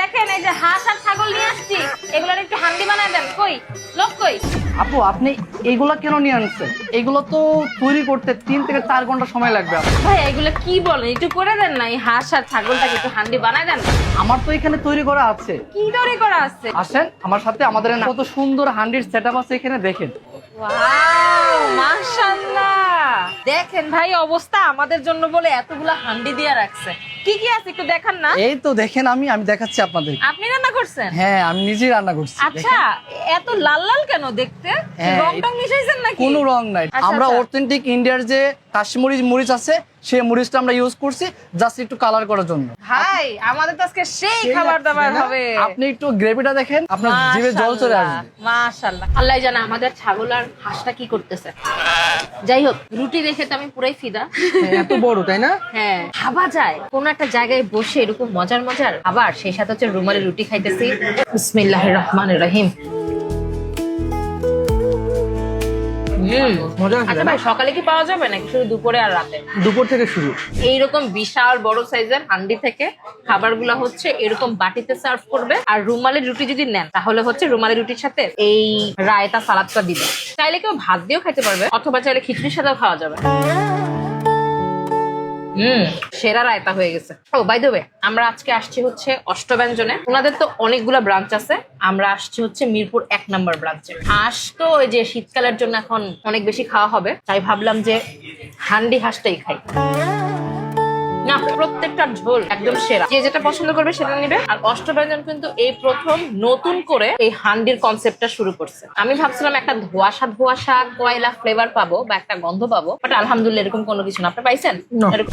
দেখেন এই যে হাঁস আর ছাগল নিয়ে আসছি, এগুলোর একটু হান্ডি বানায় দেন। কই লোক কই? আপু আপনি এইগুলা কেন নিয়ে আনছেন? এগুলো তো তৈরি করতে 3 থেকে 4 ঘন্টা সময় লাগবে। ভাই এগুলো কি বলেন, একটু করে দেন না। এই হাঁস আর ছাগলটাকে একটু হান্ডি বানায় দেন। আমার তো এখানে তৈরি করা আছে। কি তৈরি করা আছে? আসেন আমার সাথে, আমাদের কত সুন্দর হান্ডির সেটআপ আছে এখানে, দেখেন। ওয়াও মাশাআল্লাহ, দেখেন ভাই অবস্থা, আমাদের জন্য বলে এতগুলা হান্ডি দিয়ে রাখছে। কি কি আছে একটু দেখান না। এই তো দেখেন, আমি দেখাচ্ছি আপনাদের। আপনি রান্না করছেন? হ্যাঁ, আমি নিজেই রান্না করছি। আচ্ছা, এত লাল লাল কেন দেখতে? হ্যাঁ, রং টং মিশাইছেন নাকি? কোনো রং নাই। আচ্ছা, আমরা আচ্ছা। অথেন্টিক ইন্ডিয়ার যে কাশ্মীরি মরিচ আছে, সেই মরিচটা আমরা ইউজ করছি জাস্ট একটু কালার করার জন্য। ভাই আমাদের তো আজকে সেই খাবার দাবার হবে। আপনি একটু গ্রেভিটা দেখেন, আপনার জিভে জল চলে আসবে। মাশাআল্লাহ, আল্লাহ জানে আমাদের ছাগল আর হাঁসটা কি করতেছে। যাই হোক, রুটি দেখে তো আমি পুরাই ফিদা। এত বড়, তাই না? হ্যাঁ, ভাবা যায় কোন একটা জায়গায় বসে এরকম মজার মজার খাবার, সেই সাথে হচ্ছে রুমালি রুটি খাইতেছি। বিসমিল্লাহির রহমানির রহিম। মজা আছে। আচ্ছা ভাই, সকালে কি পাওয়া যাবে নাকি শুধু দুপুরে আর রাতে? দুপুর থেকে শুরু। এইরকম বিশাল বড় সাইজের হান্ডি থেকে খাবারগুলো হচ্ছে এরকম বাটিতে সার্ভ করবে। আর রুমালি রুটি যদি নেন তাহলে হচ্ছে রুমালি রুটির সাথে এই রায়তা সালাদটা দিবে। চাইলে কেউ ভাত দিয়েও খেতে পারবে, অথবা চাইলে খিচুড়ির সাথেও খাওয়া যাবে। সেরা রায়তা হয়ে গেছে। ও বাই দ্য ওয়ে, আমরা আজকে আসছি হচ্ছে অষ্টব্যঞ্জনে। ওনাদের তো অনেকগুলা ব্রাঞ্চ আছে, আমরা আসছি হচ্ছে মিরপুর 1 নম্বর ব্রাঞ্চে। হাঁস তো ওই যে শীতকালের জন্য এখন অনেক বেশি খাওয়া হবে, তাই ভাবলাম যে হান্ডি হাঁসটাই খাই। না, প্রত্যেকটা ঝোল একদম সেরা, যে যেটা পছন্দ করবে সেটা নিবে। আর অষ্টব্যঞ্জন কিন্তু এই প্রথম নতুন করে এই হান্ডির কনসেপ্টটা শুরু করছে। আমি ভাবছিলাম একটা ধোঁয়াশা ধোঁয়াশা কয়লা ফ্লেভার পাবো বা একটা গন্ধ পাবো, বাট আলহামদুলিল্লাহ এরকম কোনো কিছু না। আপনি পাইছেন?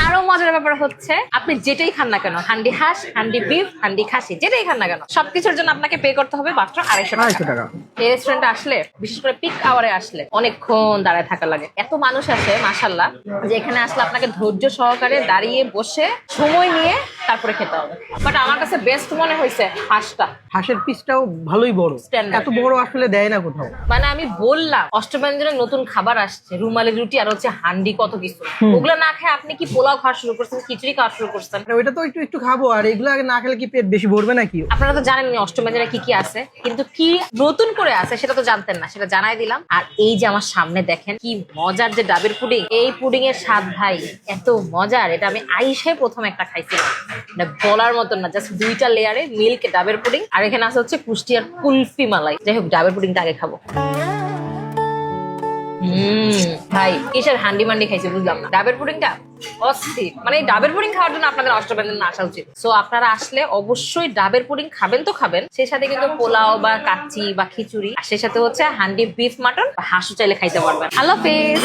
আরো মজার ব্যাপার হচ্ছে আপনি যেটাই খান না কেন, হান্ডি হাঁস, হান্ডি বিফ, হান্ডি খাসি, যেটাই খান না কেন, সবকিছুর জন্য আপনাকে পে করতে হবে মাত্র 250 টাকা। এই রেস্টুরেন্টে আসলে, বিশেষ করে পিক আওয়ারে আসলে অনেকক্ষণ দাঁড়ায় থাকা লাগে। এত মানুষ আছে মাশাআল্লাহ, যে এখানে আসলে আপনাকে ধৈর্য সহকারে দাঁড়িয়ে বসে সময় নিয়ে তারপরে খেতে হবে। বাট আমার কাছে বেস্ট মনে হয়েছে হাঁসটা। হাঁসের পিসটাও ভালোই বড়, Standard। এত বড় আসলে দেয় না কোথাও। মানে আমি বললাম অষ্টব্যঞ্জনের নতুন খাবার আসছে, রুমালি রুটি আর হচ্ছে হান্ডি, কত কিছু। ওগুলো না খেয়ে আপনি কি পোলাও খাওয়া শুরু করছেন, খিচুড়ি খাওয়া শুরু করছেন? আর ওইটা তো একটু একটু খাবো, আর এগুলো আগে না খেলে কি পেট বেশি ভরবে নাকি? আপনারা তো জানেন অষ্টব্যঞ্জনে কি কি আছে, কিন্তু কি নতুন করে আছে সেটা তো জানতেন না, সেটা জানাই দিলাম। আর এই যে আমার সামনে দেখেন কি মজার যে ডাবের পুডিং, এই পুডিং এর স্বাদ ভাই এত মজার, এটা আমি আইসে প্রথম একটা খাইছিলাম। মানে বলার মতন না, জাস্ট 2টা লেয়ারে মিল্ক ডাবের পুডিং, আর এখানে আছে হচ্ছে কুষ্টিয়ার কুলফি মালাই। যাই হোক, ডাবের পুডিংটা আগে খাবো। ভাই কিসের হান্ডি মান্ডি খাইছি বুঝলাম না, ডাবের পুডিংটা অস্থির। মানে এই ডাবের পুডিং খাওয়ার জন্য আপনাদের অষ্টব্যঞ্জনে আসা উচিত। সো আপনারা আসলে অবশ্যই ডাবের পুডিং খাবেন তো খাবেন, সেই সাথে কিন্তু পোলাও বা কাচ্চি বা খিচুড়ি, আর সেই সাথে হচ্ছে হান্ডি বিফ মাটন বা হাঁসও চাইলে খাইতে পারবেন। আল্লাহ হাফেজ।